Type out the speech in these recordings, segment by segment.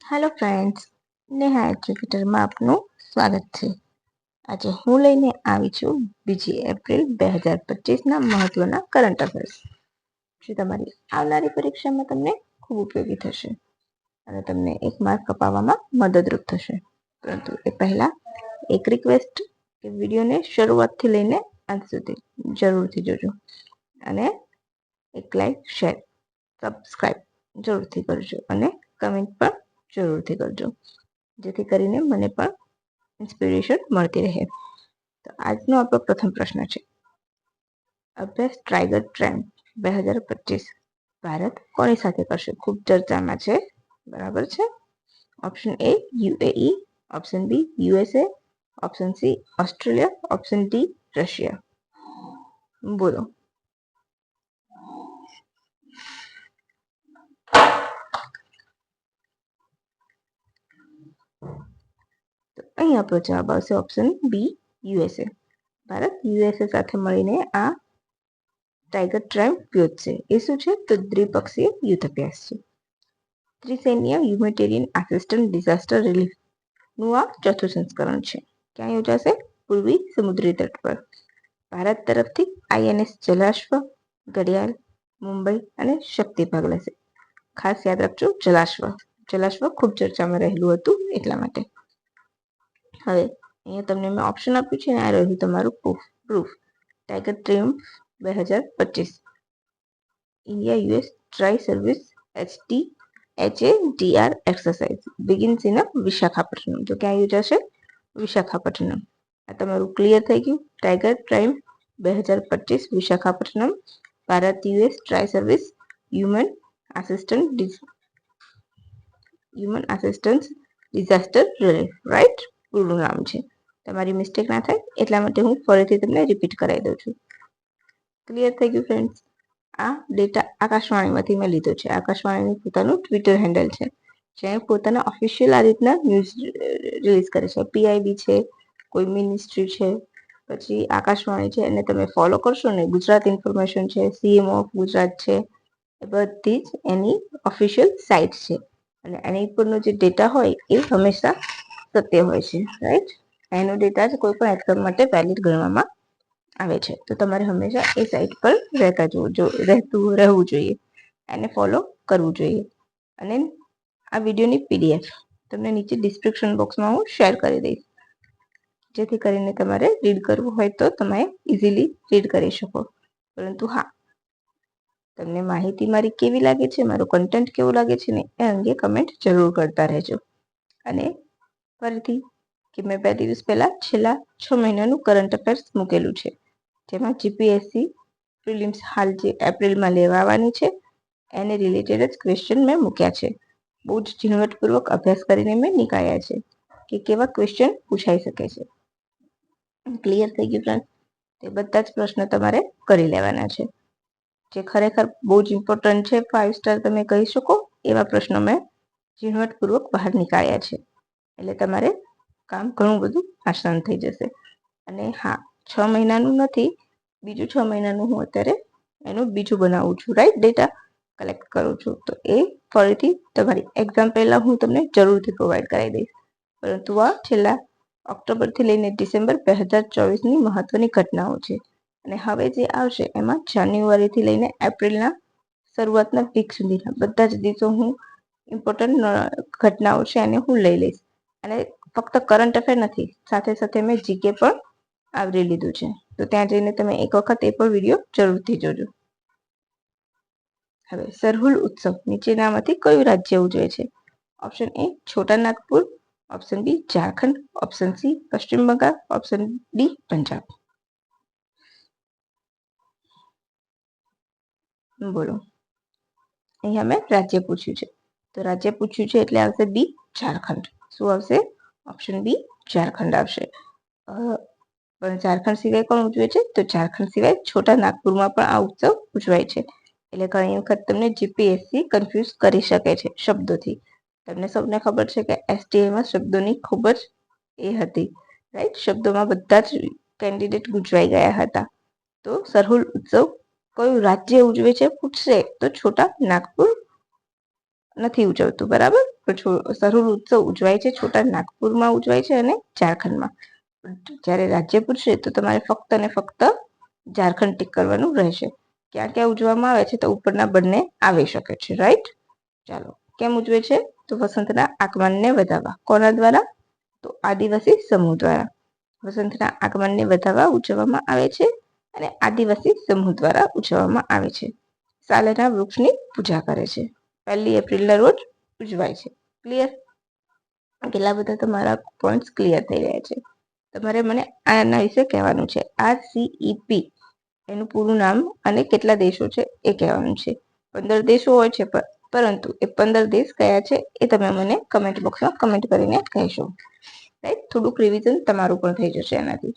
Hello friends, Neha એજ્યુકેટરમાં આપનું સ્વાગત છે. આજે હું લઈને આવી છું 2 એપ્રિલ 2025ના મહત્વના કરંટ અફેર્સ, જે તમારી આવનારી પરીક્ષામાં તમને ખૂબ ઉપયોગી થશે અને તમને 1 માર્ક કપાવવામાં મદદરૂપ થશે. પરંતુ એ પહેલા એક રિક્વેસ્ટ કે વિડીયોને શરૂઆતથી લઈને અંત સુધી જરૂરથી જોજો અને એક લાઈક, શેર, સબસ્ક્રાઈબ જરૂરથી કરજો અને કમેન્ટ પણ જરૂરથી કરજો, જેથી કરીને મને પણ ઇન્સ્પિરેશન મળતી રહે. તો આજનો આપણો પ્રથમ પ્રશ્ન છે, અભ્યાસ ટાઈગર ટ્રેન્ડ 2025 ભારત કોની સાથે કરશે? ખૂબ ચર્ચામાં છે, બરાબર છે. Option A UAE, option B USA, option C Australia, option D Russia. બોલો. તો અહીં આપણો જવાબ આવશે option B USA. Bharat USA સાથે મળીને આ ટાઈગર ટ્રેન્ડ યોજશે. એ શું છે? તો દ્વિપક્ષીય યુદ્ધ અભ્યાસ છે. ત્રિસૈન્ય હ્યુમેટેરિયન આસિસ્ટન્ટ ડિઝાસ્ટર રિલીફનું આ ચોથું સંસ્કરણ છે. ક્યાં યોજાશે? પૂર્વી સમુદ્રી તટ પર. ભારત તરફથી આઈએનએસ જલાશ્વ, ઘડિયાળ, મુંબઈ અને શક્તિ ભાગ લેશે. ખાસ યાદ રાખજો, જલાશ્વ ખૂબ ચર્ચામાં રહેલું હતું એટલા માટે. હવે અહીંયા તમને મેં ઓપ્શન આપ્યું છે ને, આ રહ્યું તમારું proof. Tiger trend 2025 India US try service HADR exercise begins in Visakhapatnam. તો ક્યાં યોજાશે? વિશાખાપટ્ટનમ. આ તમારું ક્લિયર થઈ ગયું. Tiger trend 2025 Visakhapatnam, Bharat US try service human assistance disaster relief, right? પૂરું નામ છે. તમારી મિસ્ટેક ના થાય એટલા માટે હું ફરીથી તમને રિપીટ કરાવી દઉં છું. ક્લિયર થઈ ગયું ફ્રેન્ડ્સ? આ ડેટા આકાશવાણીમાંથી મેં લીધો છે. આકાશવાણીનું પોતાનું ટ્વિટર હેન્ડલ છે, જે પોતાના ઓફિશિયલ આ રીતના ન્યૂઝ રિલીઝ કરે છે. પીઆઈબી છે, કોઈ મિનિસ્ટ્રી છે, પછી આકાશવાણી છે, અને તમે ફોલો કરશો ને, ગુજરાત ઇન્ફોર્મેશન છે, સીએમ ઓફ ગુજરાત છે, એ બધી જ એની ઓફિશિયલ સાઇટ છે. અને એની ઉપરનો જે ડેટા હોય એ હંમેશા સત્ય હોય છે, રાઈટ? એનો ડેટા જ કોઈ પણ એક્ઝામ માટે વેલિડ ગણવામાં આવે છે. તો તમારે હંમેશા એ સાઇટ પર રહેવું જોઈએ, એને ફોલો કરવું જોઈએ. અને આ વિડીયોની પીડીએફ તમને નીચે ડિસ્ક્રિપ્શન બોક્સમાં હું શેર કરી દઈશ, જેથી કરીને તમારે રીડ કરવું હોય તો તમે ઇઝીલી રીડ કરી શકો. પરંતુ હા, તમને માહિતી મારી કેવી લાગે છે, મારું કન્ટેન્ટ કેવું લાગે છે ને, એ અંગે કમેન્ટ જરૂર કરતા રહેજો. અને ફરીથી કે મેં 2 દિવસ પહેલા છેલ્લા 6 મહિનાનું કરંટ અફેર્સ મૂકેલું છે, જેમાં જીપીએસસી પ્રિલિમ્સ હાલ જે એપ્રિલમાં લેવા આવવાની છે એને રિલેટેડ જ ક્વેશ્ચન મેં મૂક્યા છે. બહુ જ ઝીણવટપૂર્વક અભ્યાસ કરીને મેં નીકાળ્યા છે કે કેવા ક્વેશ્ચન પૂછાઈ શકે છે. ક્લિયર થઈ ગયું ફ્રેન્ડ? તે બધા જ પ્રશ્નો તમારે કરી લેવાના છે. જે ખરેખર બહુ જ ઇમ્પોર્ટન્ટ છે, 5 સ્ટાર તમે કહી શકો એવા પ્રશ્નો મેં ઝીણવટપૂર્વક બહાર નીકાળ્યા છે. એટલે તમારે કામ ઘણું બધું આસાન થઈ જશે. અને હા, 6 મહિનાનું નથી, બીજું 6 મહિનાનું હું અત્યારે એનું બીજું બનાવું છું, રાઈટ? ડેટા કલેક્ટ કરું છું. તો એ ફરીથી તમારી એક્ઝામ પહેલા હું તમને જરૂરથી પ્રોવાઈડ કરાવી દઈશ. પરંતુ આ છેલ્લા ઓક્ટોબરથી લઈને ડિસેમ્બર 2024ની મહત્વની ઘટનાઓ છે. અને હવે જે આવશે એમાં જાન્યુઆરીથી લઈને એપ્રિલના શરૂઆતના વીક સુધીના બધા જ દિવસો હું ઇમ્પોર્ટન્ટ ઘટનાઓ છે એને હું લઈ લઈશ. અને ફક્ત કરંટ અફેર નથી, સાથે સાથે મેં જીકે પણ આવરી લીધું છે. તો ત્યાં જઈને તમે એક વખત એ પણ વિડીયો જરૂરથી જોજો. હવે સરહુલ ઉત્સવ નીચેનામાંથી કયું રાજ્ય ઉજવે છે? Option A Chota Nagpur, option B Jharkhand, option C Paschim Bangal, option D Punjab. બોલો. અહીંયા મેં રાજ્ય પૂછ્યું છે, તો રાજ્ય પૂછ્યું છે એટલે આવશે બી ઝારખંડ. શું આવશે? ઓપ્શન બી ઝારખંડ આવશે. પણ ઝારખંડ સિવાય કોણ ઉજવે છે? તો ઝારખંડ સિવાય છોટા નાગપુરમાં પણ આ ઉત્સવ ઉજવાય છે. એટલે ઘણી વખત તમને જીપીએસસી કન્ફ્યુઝ કરી શકે છે શબ્દોથી. તમને સૌને ખબર છે કે એસટીએમાં શબ્દોની ખૂબ જ એ હતી, રાઈટ? શબ્દોમાં બધા જ કેન્ડિડેટ ગૂંચવાઈ ગયા હતા. તો સરહુલ ઉત્સવ કયું રાજ્ય ઉજવે છે પૂછશે તો છોટા નાગપુર નથી ઉજવતું, બરાબર. સરૂર ઉત્સવ ઉજવાય છે છોટા નાગપુરમાં ઉજવાય છે અને ઝારખંડમાં. જ્યારે રાજ્ય પૂછશે તો તમારે ફક્ત અને ફક્ત ઝારખંડ ટીક કરવાનું રહેશે. ક્યાં ક્યાં ઉજવવામાં આવે છે તો ઉપરના બંને આવી શકે છે, રાઈટ. ચાલો, કેમ ઉજવે છે તો વસંતના આગમનને વધાવવા. કોના દ્વારા તો આદિવાસી સમૂહ દ્વારા. વસંતના આગમનને વધાવવા ઉજવવામાં આવે છે અને આદિવાસી સમૂહ દ્વારા ઉજવવામાં આવે છે. સાલના વૃક્ષની પૂજા કરે છે. 1 એપ્રિલના રોજ ઉજવાય છે. ક્લિયર? કેટલા બધા તમારા પોઈન્ટ્સ ક્લિયર થઈ રહ્યા છે. તમારે મને આના વિશે કહેવાનું છે. RCEP એનું પૂરું નામ અને કેટલા દેશો છે એ કહેવાનું છે. 15 દેશો હોય છે, પરંતુ એ 15 દેશ કયા છે એ તમે મને કમેન્ટ બોક્સમાં કમેન્ટ કરીને કહેશો. રાઈટ? થોડુંક રિવિઝન તમારું પણ થઈ જશે એનાથી.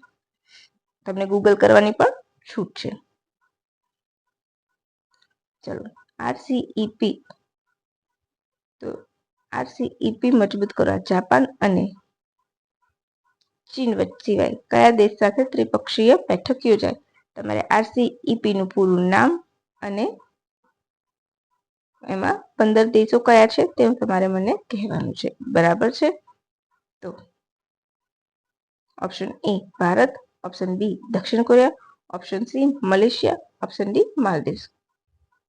તમને ગૂગલ કરવાની પણ છૂટ છે. ચલો, RCEP. તો RCEP મજબૂત કરવા જાપાન અને ચીન સિવાય કયા દેશ સાથે ત્રિપક્ષીય બેઠક યોજાય? તમારે RCEP નું પૂરું નામ અને એમાં 15 દેશો કયા છે તે તમારે મને કહેવાનું છે, બરાબર છે. તો option A Bharat, option B દક્ષિણ Korea, option C Malaysia, option D Maldives.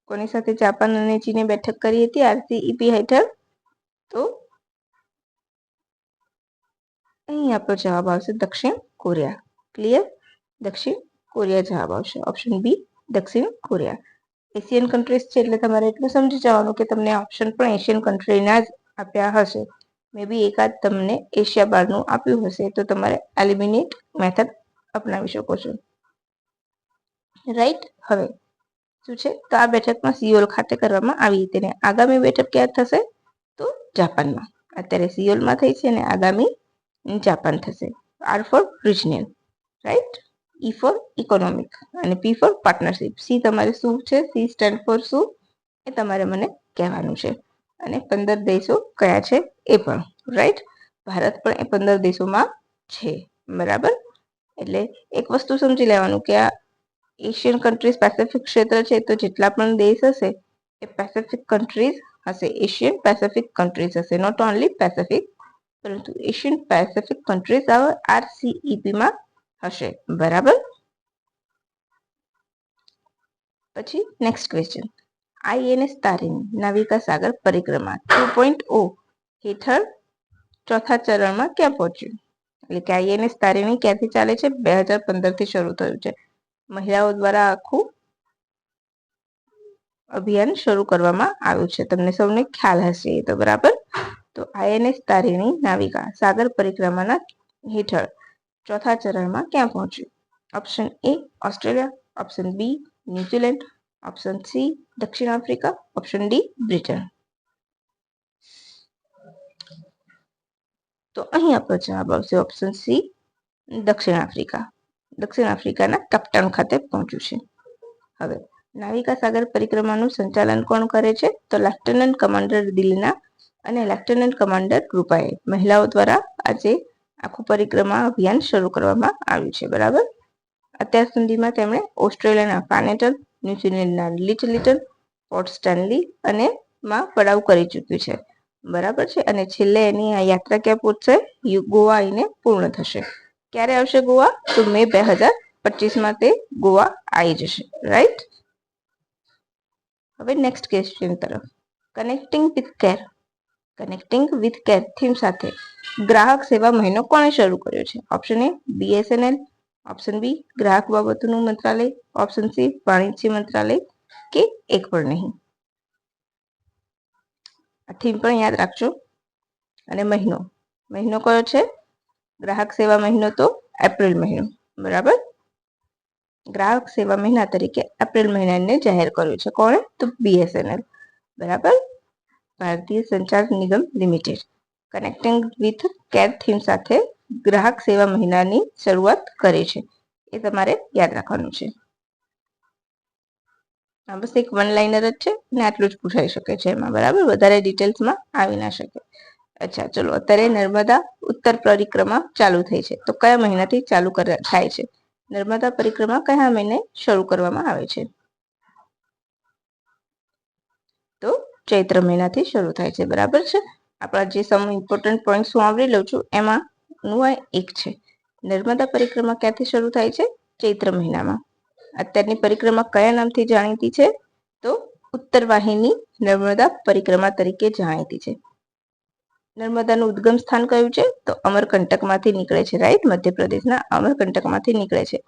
કોની સાથે જાપાન અને ચીને બેઠક કરી હતી RCEP હેઠળ? તો અહીં આપણો જવાબ આવશે દક્ષિણ કોરિયા. ક્લિયર? દક્ષિણ કોરિયા જવાબ આવશે. ઓપ્શન બી દક્ષિણ કોરિયા. એશિયન કન્ટ્રીઝ છે એટલે તમારે એટલું સમજી જવાનું કે તમને ઓપ્શન પણ એશિયન કન્ટ્રીના જ આપ્યા હશે. મે બી એકાદ તમને એશિયા બહારનું આપ્યું હશે તો તમારે એલિમિનેટ મેથડ અપનાવી શકો છો, રાઈટ. હવે શું છે તો આ બેઠકમાં સિયોલ ખાતે કરવામાં આવી હતી અને આગામી બેઠક ક્યાં થશે તો જાપાનમાં. અત્યારે સિયોલમાં થઈ છે અને આગામી જાપાન થશે. R for regional, right. E for economic અને P ફોર પાર્ટનરશિપ. સી તમારે શું છે, સી સ્ટેન્ડ ફોર શું એ તમારે મને કહેવાનું છે. અને 15 દેશો કયા છે એ પણ, રાઈટ. ભારત પણ એ 15 દેશોમાં છે, બરાબર. એટલે એક વસ્તુ સમજી લેવાનું કે આ એશિયન કન્ટ્રીઝ પેસિફિક ક્ષેત્ર છે તો જેટલા પણ દેશ હશે એ પેસિફિક કન્ટ્રીઝ હશે, એશિયન પેસિફિક કન્ટ્રીઝ હશે. નોટ ઓનલી પેસિફિક, પરંતુ એશિયન પેસિફિક કન્ટ્રીઝ RCEP માં હશે, બરાબર. પછી next question. INS Tarini Navika સાગર પરિક્રમા 2.0 હેઠળ ચોથા ચરણમાં ક્યાં પહોંચ્યું? એટલે કે INS તારીણી ક્યાંથી ચાલે છે? 2015 થી શરૂ થયું છે. મહિલાઓ દ્વારા આખું અભિયાન શરૂ કરવામાં આવ્યું છે. તમને સૌને ખ્યાલ હશે એ તો, બરાબર. તો INS તારીણી નાવિકા સાગર પરિક્રમાના હેઠળ ચોથા ચરણમાં ક્યાં પહોંચ્યું? Option A Australia, option B New Zealand, option C દક્ષિણ આફ્રિકા, ઓપ્શન ડી બ્રિટન. તો અહીં આપણો જવાબ આવશે ઓપ્શન સી દક્ષિણ આફ્રિકા. દક્ષિણ આફ્રિકાના કેપટાઉન ખાતે પહોંચ્યું છે. હવે નાવિકા સાગર પરિક્રમાનું સંચાલન કોણ કરે છે? તો લેફ્ટનન્ટ કમાન્ડર દિલના અને લેફ્ટનન્ટ કમાન્ડર કૃપાએ. મહિલાઓ દ્વારા આજે આખું પરિક્રમા અભિયાન શરૂ કરવામાં આવ્યું છે, બરાબર. અત્યાર સુધીમાં તેમણે ઓસ્ટ્રેલિયાના ફાનેટલ, ન્યુઝીલેન્ડના લિટલ, પોર્ટ સ્ટેનલી અને માં પડાવ કરી ચૂક્યું છે, બરાબર છે. અને છેલ્લે એની આ યાત્રા ક્યાં પહોંચશે? ગોવા આવીને પૂર્ણ થશે. ક્યારે આવશે ગોવા? તો મે 2025માં તે ગોવા આવી જશે, રાઈટ. હવે નેક્સ્ટ ક્વેશ્ચન તરફ. કનેક્ટિંગ વિથ કેર થીમ સાથે ગ્રાહક સેવા મહિનો કોણે શરૂ કર્યો છે? Option A BSNL, option B ગ્રાહક બાબતોનું મંત્રાલય, ઓપ્શન સી વાણિજ્ય મંત્રાલય કે એક પણ નહીં. આ થીમ પણ યાદ રાખજો. અને મહિનો કયો છે? ગ્રાહક સેવા મહિનો તો એપ્રિલ મહિનો, બરાબર. ગ્રાહક સેવા મહિના તરીકે એપ્રિલ મહિનાને જાહેર કર્યું છે. કોણે? તો BSNL, બરાબર. ભારતીય સંચાર નિગમ limited connecting with care theme સાથે ગ્રાહક સેવા મહિનાની શરૂઆત કરે છે. એ તમારે યાદ રાખવાનું છે. બસ એક વન લાઇનર જ છે ને આટલું જ પૂછાઈ શકે છે એમાં, બરાબર. વધારે ડિટેલ્સમાં આવી ના શકે. અચ્છા, ચલો. અત્યારે નર્મદા ઉત્તર પરિક્રમા ચાલુ થઈ છે તો કયા મહિનાથી ચાલુ થાય છે? નર્મદા પરિક્રમા કયા મહિને શરૂ કરવામાં આવે છે? તો ચૈત્ર મહિનાથી શરૂ થાય છે. બરાબર છે. આપણા જે સમ ઇમ્પોર્ટન્ટ પોઈન્ટ્સ હું આવરી લઉં છું એમાંનું આ એક છે. નર્મદા પરિક્રમા ક્યાંથી શરૂ થાય છે? ચૈત્ર મહિનામાં. અત્યારની પરિક્રમા કયા નામથી જાણીતી છે? તો ઉત્તરવાહિની નર્મદા પરિક્રમા તરીકે જાણીતી છે. નર્મદાનું ઉદ્ગમ સ્થાન કયું છે? તો અમરકંટકમાંથી નીકળે છે. રાઈટ, મધ્યપ્રદેશના અમરકંટકમાંથી નીકળે છે.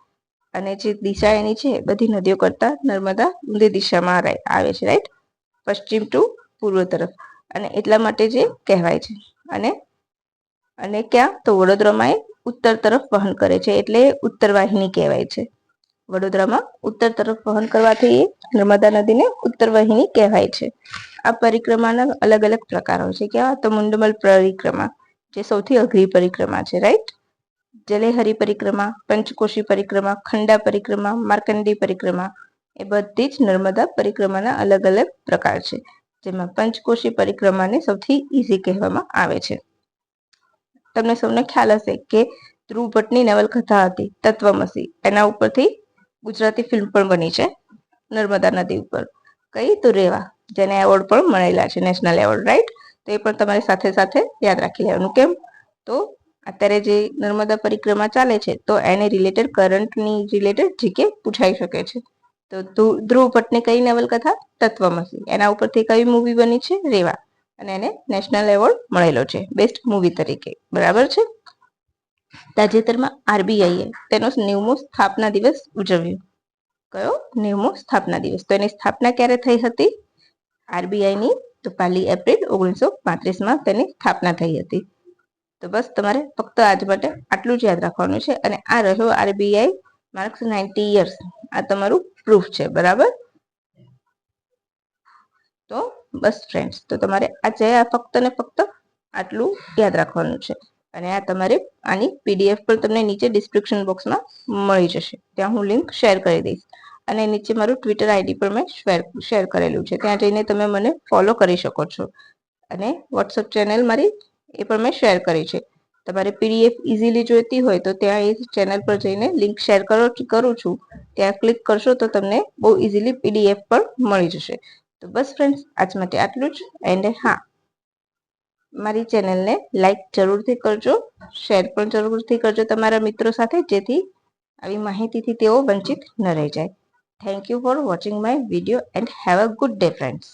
અને જે દિશા એની છે બધી નદીઓ કરતા નર્મદા ઊંધી દિશામાં આવે છે. રાઈટ, પશ્ચિમ ટુ પૂર્વ તરફ. અને એટલા માટે જે કહેવાય છે. અને ક્યાં? તો વડોદરામાં એ ઉત્તર તરફ વહન કરે છે, એટલે ઉત્તરવાહિની કહેવાય છે. વડોદરામાં ઉત્તર તરફ વહન કરવાથી નર્મદા નદીને ઉત્તરવાહિની કહેવાય છે. આ પરિક્રમાના અલગ અલગ પ્રકારો છે. કેવા? તો મુંડમલ પરિક્રમા, જે સૌથી અઘરી પરિક્રમા છે. રાઈટ, જલેહરી પરિક્રમા, પંચકોશી પરિક્રમા, ખંડા પરિક્રમા, માર્કંડી પરિક્રમા, એ બધી જ નર્મદા પરિક્રમાના અલગ અલગ પ્રકાર છે. જેમાં પંચકોશી પરિક્રમાને સૌથી ઈઝી કહેવામાં આવે છે. તમને સૌને ખ્યાલ હશે કે ધ્રુવ ભટ્ટની નવલકથા હતી તત્વમસી, એના ઉપરથી ગુજરાતી ફિલ્મ પણ બની છે નર્મદા નદી ઉપર. કઈ? તો રેવા, જેને એવોર્ડ પણ મળેલા છે, નેશનલ એવોર્ડ. રાઈટ, તો એ પણ તમારે સાથે સાથે યાદ રાખી લેવાનું. કેમ? તો અત્યારે જે નર્મદા પરિક્રમા ચાલે છે તો એને રિલેટેડ કરંટની રિલેટેડ જીકે પૂછાઈ શકે છે. તો ધ્રુવ ભટ્ટની કઈ નવલકથા? તત્વમસી. એના ઉપરથી કઈ મૂવી બની છે? રેવા, અને એને નેશનલ એવોર્ડ મળેલો છે બેસ્ટ મૂવી તરીકે. બરાબર છે. તાજેતરમાં આરબીઆઈએ તેનો 90મો સ્થાપના દિવસ ઉજવ્યો. કયો? 90મો સ્થાપના દિવસ. તો એની સ્થાપના ક્યારે થઈ હતી આરબીઆઈની? તો 1 એપ્રિલ 1935માં તેની સ્થાપના થઈ હતી. તો બસ તમારે ફક્ત આજ માટે આટલું જ યાદ રાખવાનું છે. અને આ રહ્યો આરબીઆઈ માર્ક્સ 90 યર્સ. આ તમારું પ્રૂફ છે. બરાબર. તો બસ ફ્રેન્ડ્સ, તો તમારે આજે ફક્ત ને ફક્ત આટલું યાદ રાખવાનું છે. અને આ તમારે આની પીડીએફ પણ તમને નીચે ડિસ્ક્રિપ્શન બોક્સમાં મળી જશે. ત્યાં હું લિંક શેર કરી દઈશ. અને નીચે મારું ટ્વિટર આઈડી પર મેં શેર કરેલું છે. ત્યાં જઈને તમે મને ફોલો કરી શકો છો. અને વોટ્સઅપ ચેનલ મારી એ પણ મેં શેર કરી છે. તમારે પીડીએફ ઇઝીલી જોઈતી હોય તો ત્યાં એ ચેનલ પર જઈને લિંક શેર કરું છું, ત્યાં ક્લિક કરશો તો તમને બહુ ઇઝીલી પીડીએફ પણ મળી જશે. તો બસ ફ્રેન્ડ્સ, આજ માટે આટલું જ. એન્ડ હા, મારી ચેનલને લાઈક જરૂરથી કરજો, શેર પણ જરૂરથી કરજો તમારા મિત્રો સાથે, જેથી આવી માહિતીથી તેઓ વંચિત ન રહી જાય. Thank you for watching my video and have a good day friends.